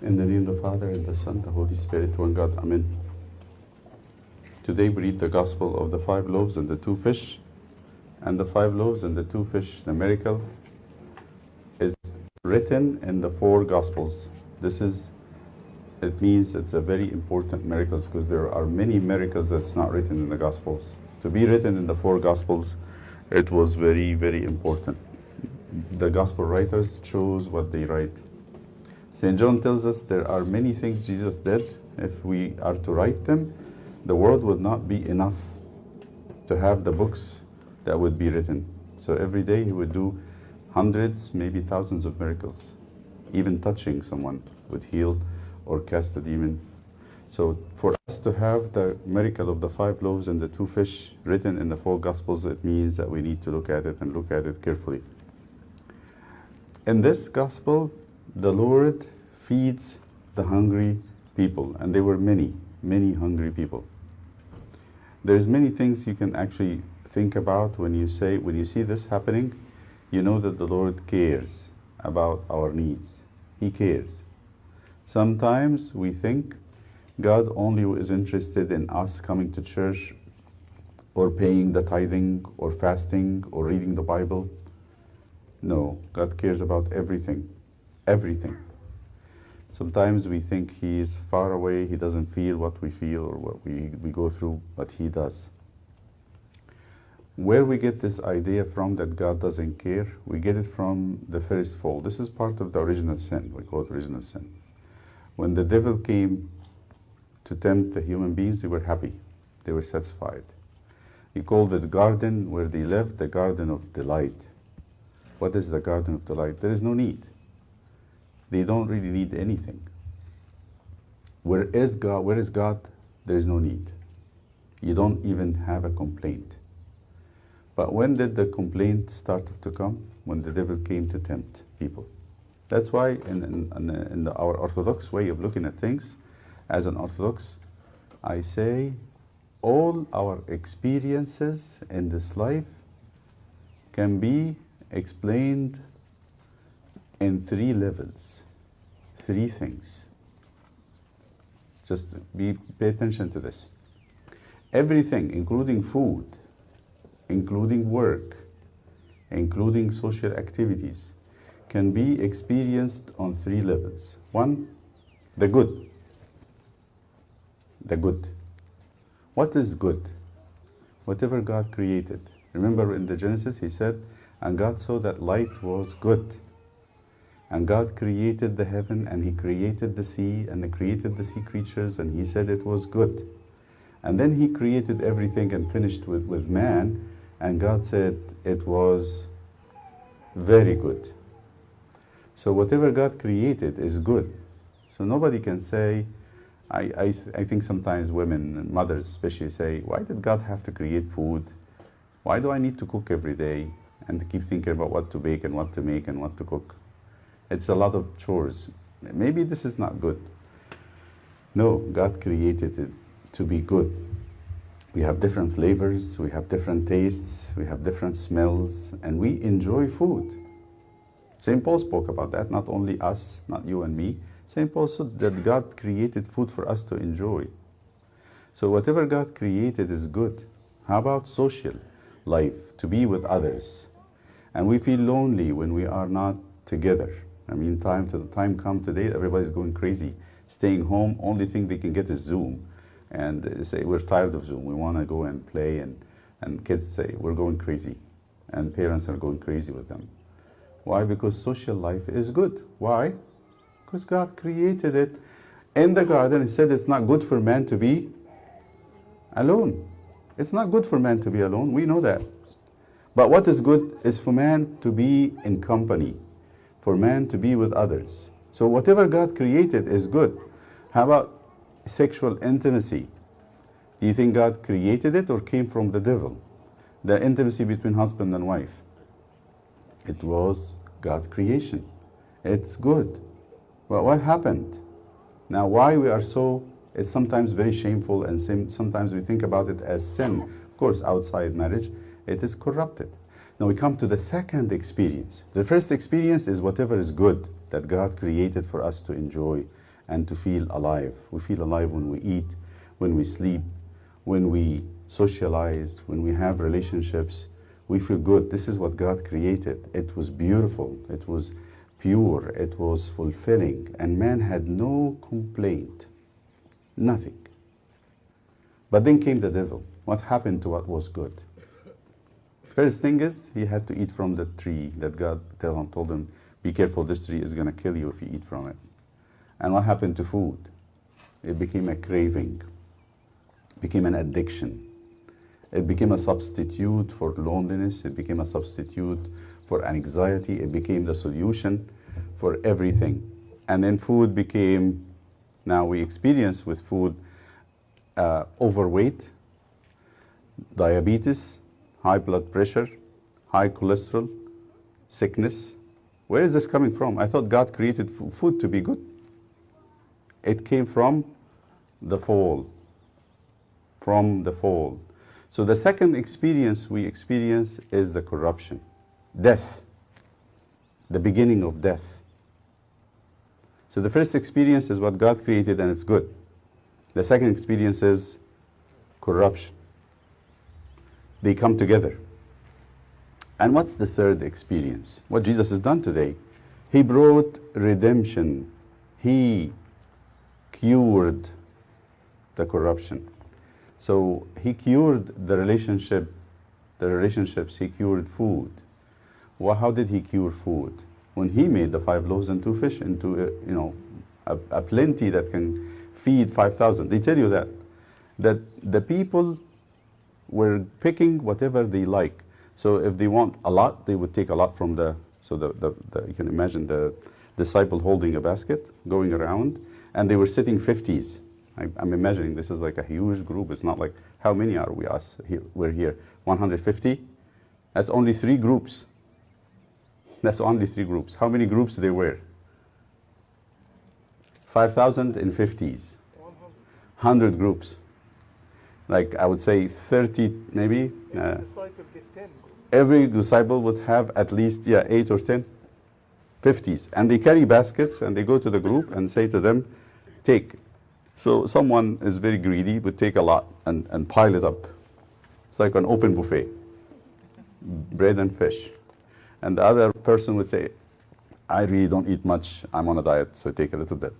In the name of the Father, and the Son, the Holy Spirit, one God. Amen. Today we read the Gospel of the 5 loaves and the 2 fish. And the 5 loaves and the 2 fish, the miracle, is written in the 4 Gospels. It means it's a very important miracle because there are many miracles that's not written in the Gospels. To be written in the 4 Gospels, it was very, very important. The Gospel writers chose what they write. St. John tells us there are many things Jesus did. If we are to write them, the world would not be enough to have the books that would be written. So every day he would do hundreds, maybe thousands of miracles. Even touching someone would heal or cast a demon. So for us to have the miracle of the 5 loaves and the 2 fish written in the 4 Gospels, it means that we need to look at it and look at it carefully. In this Gospel, the Lord feeds the hungry people, and there were many, many hungry people. There's many things you can actually think about when you see this happening. You know that the Lord cares about our needs. He cares. Sometimes we think God only is interested in us coming to church or paying the tithing or fasting or reading the Bible. No, God cares about everything. Everything. Sometimes we think He is far away, He doesn't feel what we feel or what we go through, but He does. Where we get this idea from that God doesn't care, we get it from the first fall. This is part of the original sin. We call it original sin. When the devil came to tempt the human beings, they were happy. They were satisfied. He called the garden where they lived the garden of delight. What is the garden of delight? There is no need. They don't really need anything. Where is God? There is no need. You don't even have a complaint. But when did the complaint start to come? When the devil came to tempt people. That's why in our Orthodox way of looking at things, as an Orthodox, I say all our experiences in this life can be explained in 3 levels, 3 things. Just pay attention to this. Everything, including food, including work, including social activities, can be experienced on 3 levels. 1, the good. The good. What is good? Whatever God created. Remember in the Genesis, He said, and God saw that light was good. And God created the heaven, and He created the sea, and He created the sea creatures, and He said it was good. And then He created everything and finished with man, and God said it was very good. So whatever God created is good. So nobody can say, I think sometimes women, mothers especially, say, why did God have to create food? Why do I need to cook every day and to keep thinking about what to bake and what to make and what to cook? It's a lot of chores. Maybe this is not good. No, God created it to be good. We have different flavors, we have different tastes, we have different smells, and we enjoy food. St. Paul spoke about that, not only us, not you and me. St. Paul said that God created food for us to enjoy. So whatever God created is good. How about social life, to be with others? And we feel lonely when we are not together. I mean, time come today, everybody's going crazy. Staying home, only thing they can get is Zoom. And they say, we're tired of Zoom, we want to go and play. And kids say, we're going crazy. And parents are going crazy with them. Why? Because social life is good. Why? Because God created it in the garden. He said it's not good for man to be alone. It's not good for man to be alone, we know that. But what is good is for man to be in company, for man to be with others. So whatever God created is good. How about sexual intimacy? Do you think God created it or came from the devil? The intimacy between husband and wife. It was God's creation. It's good. But what happened? Now why we are so, it's sometimes very shameful and sometimes we think about it as sin. Of course, outside marriage, it is corrupted. Now we come to the second experience. The first experience is whatever is good that God created for us to enjoy and to feel alive. We feel alive when we eat, when we sleep, when we socialize, when we have relationships. We feel good. This is what God created. It was beautiful. It was pure. It was fulfilling. And man had no complaint. Nothing. But then came the devil. What happened to what was good? First thing is, he had to eat from the tree that God told him, be careful, this tree is going to kill you if you eat from it. And what happened to food? It became a craving. It became an addiction. It became a substitute for loneliness. It became a substitute for anxiety. It became the solution for everything. And then food became, now we experience with food, overweight, diabetes, high blood pressure, high cholesterol, sickness. Where is this coming from? I thought God created food to be good. It came from the fall. From the fall. So the second experience we experience is the corruption. Death. The beginning of death. So the first experience is what God created and it's good. The second experience is corruption. They come together. And what's the third experience? What Jesus has done today. He brought redemption. He cured the corruption. So he cured the relationships, he cured food. Well, how did he cure food? When he made the 5 loaves and 2 fish into a plenty that can feed 5,000. They tell you that the people were picking whatever they like. So if they want a lot, they would take a lot from you can imagine the disciple holding a basket, going around, and they were sitting 50s. I'm imagining this is like a huge group. It's not like, how many are we? Us here, we're here, 150? That's only 3 groups. That's only 3 groups. How many groups there were? 5,000 in 50s. 100 groups. Like I would say 30 maybe. Every disciple would have at least 8 or 10. 50s. And they carry baskets and they go to the group and say to them, take. So someone is very greedy, would take a lot and pile it up. It's like an open buffet, bread and fish. And the other person would say, I really don't eat much, I'm on a diet, so take a little bit.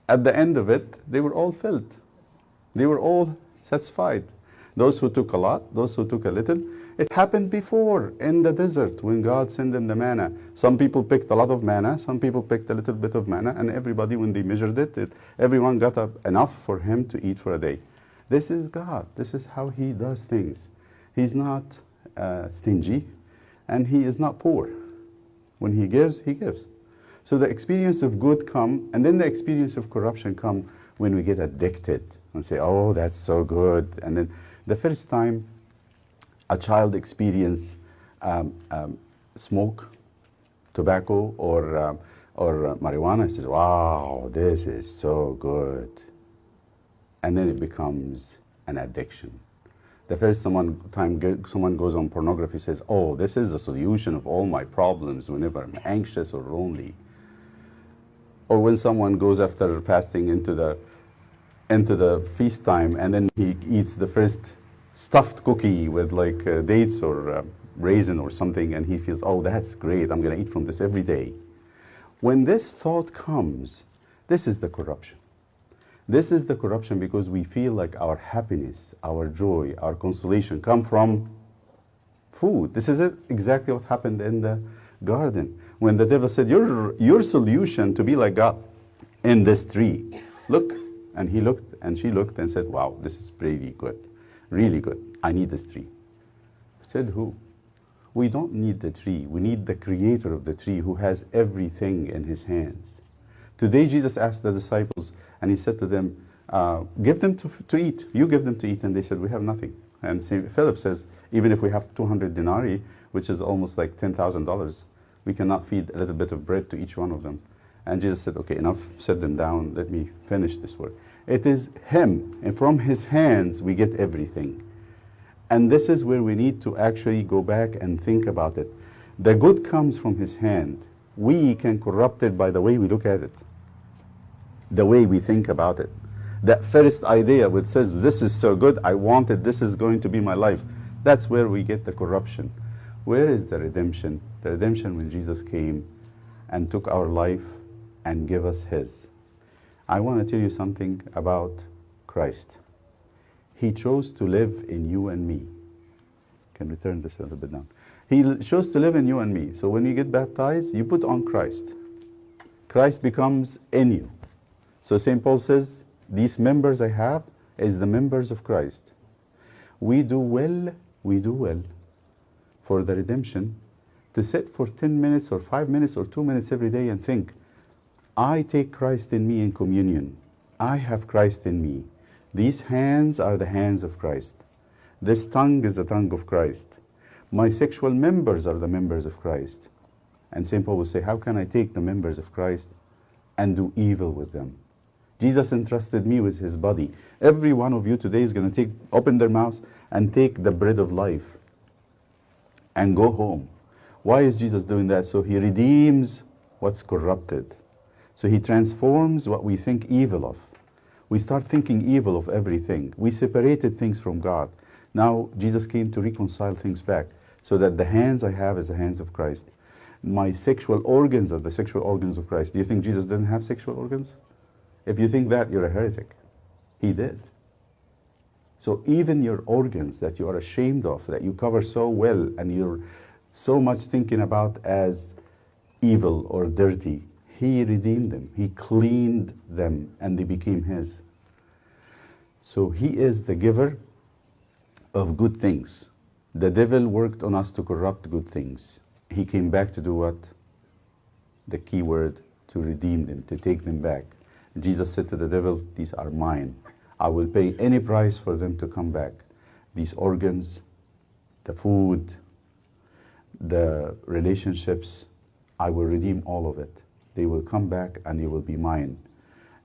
At the end of it, they were all filled. They were all satisfied. Those who took a lot, those who took a little. It happened before in the desert when God sent them the manna. Some people picked a lot of manna, some people picked a little bit of manna, and everybody, when they measured it, everyone got enough for him to eat for a day. This is God. This is how he does things. He's not stingy, and he is not poor. When he gives, he gives. So the experience of good come, and then the experience of corruption come when we get addicted and say, oh, that's so good. And then the first time a child experience smoke, tobacco, or marijuana, says, wow, this is so good. And then it becomes an addiction. The first time someone goes on pornography, says, oh, this is the solution of all my problems whenever I'm anxious or lonely. Or when someone goes after fasting into the feast time, and then he eats the first stuffed cookie with like dates or raisin or something, and he feels, oh, that's great, I'm going to eat from this every day. When this thought comes, this is the corruption. This is the corruption because we feel like our happiness, our joy, our consolation come from food. This is exactly what happened in the garden. When the devil said, your solution to be like God in this tree, look. And he looked and she looked and said, wow, this is really good. Really good. I need this tree. Said who? We don't need the tree. We need the creator of the tree who has everything in his hands. Today Jesus asked the disciples and he said to them, give them to eat. You give them to eat. And they said, we have nothing. And St. Philip says, even if we have 200 denarii, which is almost like $10,000, we cannot feed a little bit of bread to each one of them. And Jesus said, okay, enough, set them down, let me finish this work. It is him, and from his hands we get everything. And this is where we need to actually go back and think about it. The good comes from his hand. We can corrupt it by the way we look at it. the way we think about it. That first idea which says, this is so good, I want it, this is going to be my life. That's where we get the corruption. Where is the redemption? The redemption when Jesus came and took our life and gave us his. I want to tell you something about Christ. He chose to live in you and me. Can we turn this a little bit down? He chose to live in you and me. So when you get baptized, you put on Christ. Christ becomes in you. So St. Paul says, these members I have is the members of Christ. We do well for the redemption to sit for 10 minutes or 5 minutes or 2 minutes every day and think, I take Christ in me in communion. I have Christ in me. These hands are the hands of Christ. This tongue is the tongue of Christ. My sexual members are the members of Christ. And St. Paul will say, how can I take the members of Christ and do evil with them? Jesus entrusted me with his body. Every one of you today is going to open their mouths and take the bread of life and go home. Why is Jesus doing that? So he redeems what's corrupted. So he transforms what we think evil of. We start thinking evil of everything. We separated things from God. Now Jesus came to reconcile things back so that the hands I have is the hands of Christ. My sexual organs are the sexual organs of Christ. Do you think Jesus didn't have sexual organs? If you think that, you're a heretic. He did. So even your organs that you are ashamed of, that you cover so well and you're so much thinking about as evil or dirty, he redeemed them. He cleaned them and they became his. So he is the giver of good things. The devil worked on us to corrupt good things. He came back to do what? The key word, to redeem them, to take them back. Jesus said to the devil, these are mine. I will pay any price for them to come back. These organs, the food, the relationships, I will redeem all of it. They will come back and they will be mine.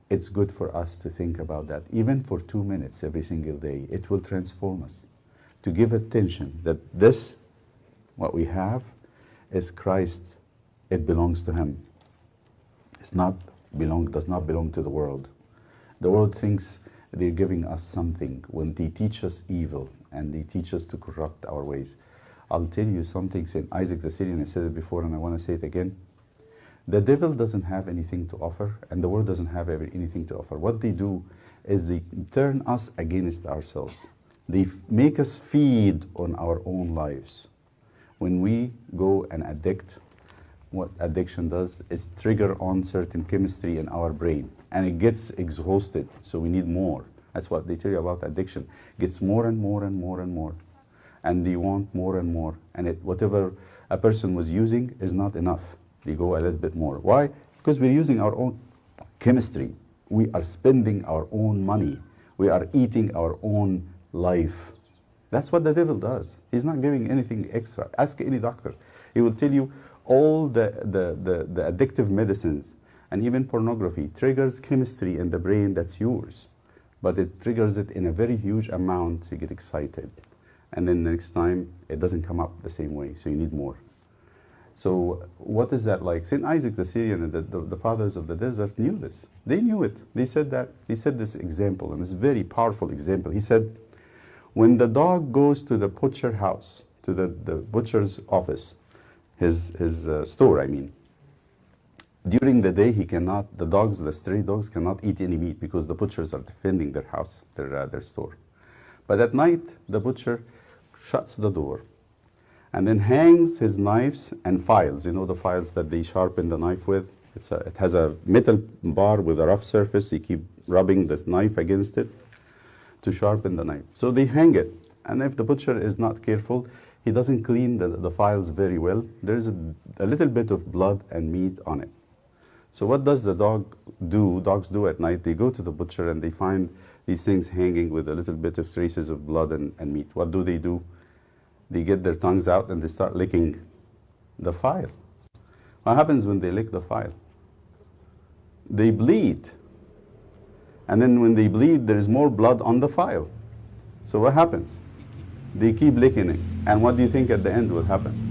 It's good for us to think about that. Even for 2 minutes every single day, it will transform us. To give attention that this, what we have, is Christ. It belongs to him. Does not belong to the world. The world thinks they're giving us something when they teach us evil and they teach us to corrupt our ways. I'll tell you something, St. Isaac the Syrian, I said it before and I want to say it again. The devil doesn't have anything to offer and the world doesn't have anything to offer. What they do is they turn us against ourselves. They make us feed on our own lives. When we go and addict, what addiction does is trigger on certain chemistry in our brain and it gets exhausted, so we need more. That's what they tell you about addiction. It gets more and more and more and more, and they want more and more, and whatever a person was using is not enough. They go a little bit more. Why? Because we're using our own chemistry. We are spending our own money. We are eating our own life. That's what the devil does. He's not giving anything extra. Ask any doctor. He will tell you all the addictive medicines and even pornography triggers chemistry in the brain that's yours. But it triggers it in a very huge amount, so you get excited. And then the next time, it doesn't come up the same way, so you need more. So what is that like? St. Isaac the Syrian and the fathers of the desert knew this. They knew it. They said that. He said this example, and it's a very powerful example. He said, when the dog goes to the butcher house, to the butcher's office, his store, I mean, during the day the stray dogs cannot eat any meat because the butchers are defending their house, their store. But at night, the butcher shuts the door and then hangs his knives and files. You know the files that they sharpen the knife with? It has a metal bar with a rough surface. You keep rubbing this knife against it to sharpen the knife. So they hang it. And if the butcher is not careful, he doesn't clean the files very well. There's a little bit of blood and meat on it. So what does the dog do? Dogs do at night. They go to the butcher and they find these things hanging with a little bit of traces of blood and meat. What do? They get their tongues out and they start licking the file. What happens when they lick the file? They bleed. And then when they bleed, there is more blood on the file. So what happens? They keep licking it. And what do you think at the end will happen?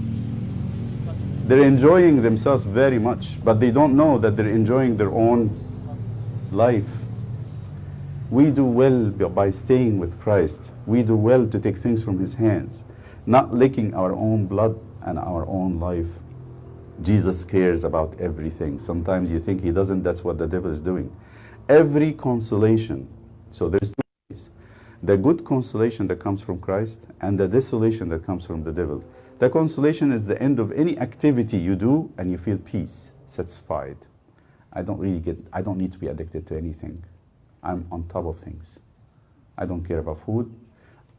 They're enjoying themselves very much, but they don't know that they're enjoying their own life. We do well by staying with Christ. We do well to take things from his hands, not licking our own blood and our own life. Jesus cares about everything. Sometimes you think he doesn't, that's what the devil is doing. Every consolation, so there's two ways. The good consolation that comes from Christ and the desolation that comes from the devil. The consolation is the end of any activity you do and you feel peace, satisfied. I don't need to be addicted to anything. I'm on top of things. I don't care about food.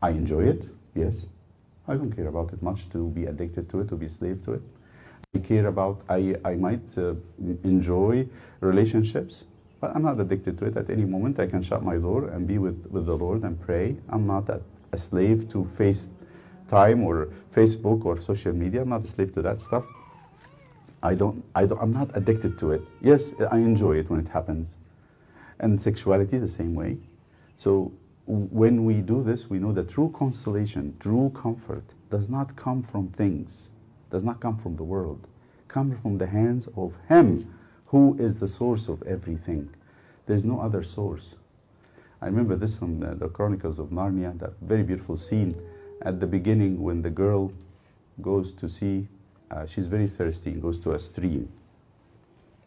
I enjoy it, yes. I don't care about it much to be addicted to it, to be a slave to it. I might enjoy relationships, but I'm not addicted to it. At any moment I can shut my door and be with the Lord and pray. I'm not a slave to FaceTime or Facebook or social media. I'm not a slave to that stuff. I'm not addicted to it. Yes, I enjoy it when it happens. And sexuality the same way. So when we do this, we know that true consolation, true comfort does not come from things, does not come from the world, comes from the hands of him who is the source of everything. There's no other source. I remember this from the Chronicles of Narnia, that very beautiful scene at the beginning when the girl goes to see, she's very thirsty, and goes to a stream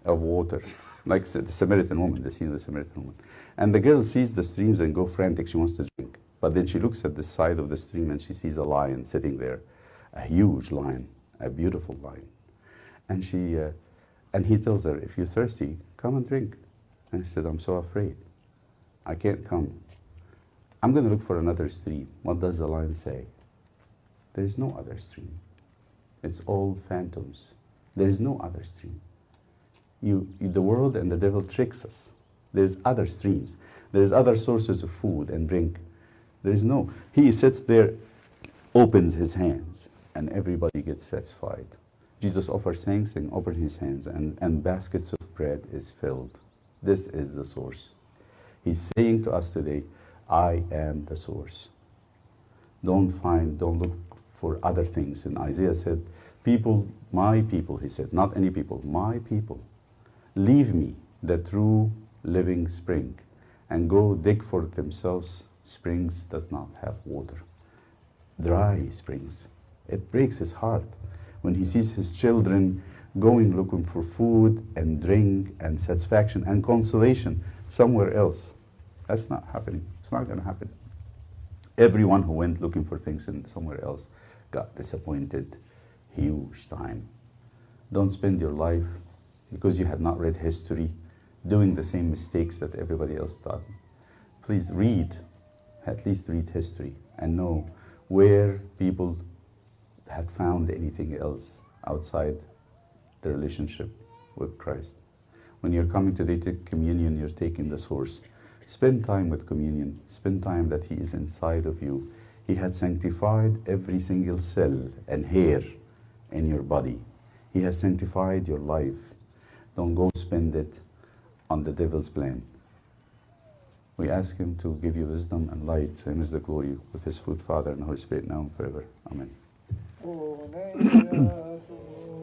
of water, like the Samaritan woman, the scene of the Samaritan woman. And the girl sees the streams and go frantic, she wants to drink. But then she looks at the side of the stream and she sees a lion sitting there, a huge lion, a beautiful lion. And he tells her, if you're thirsty, come and drink. And she said, I'm so afraid. I can't come. I'm going to look for another stream. What does the lion say? There is no other stream. It's all phantoms. There is no other stream. The world and the devil tricks us. There's other streams. There's other sources of food and drink. There is no. He sits there, opens his hands, and everybody gets satisfied. Jesus offers thanks and opens his hands, and baskets of bread is filled. This is the source. He's saying to us today, I am the source. Don't look for other things. And Isaiah said, people, my people, he said, not any people, my people, leave me the true living spring and go dig for themselves springs does not have water. Dry springs. It breaks his heart when he sees his children going looking for food and drink and satisfaction and consolation somewhere else. That's not happening. It's not going to happen. Everyone who went looking for things in somewhere else got disappointed. Huge time. Don't spend your life, because you have not read history, doing the same mistakes that everybody else does. Please read, at least read history, and know where people had found anything else outside the relationship with Christ. When you're coming today to communion, you're taking the source. Spend time with communion. Spend time that he is inside of you. He had sanctified every single cell and hair in your body. He has sanctified your life. Don't go spend it on the devil's plan. We ask him to give you wisdom and light. To him is the glory with his food, Father, and the Holy Spirit, now and forever. Amen.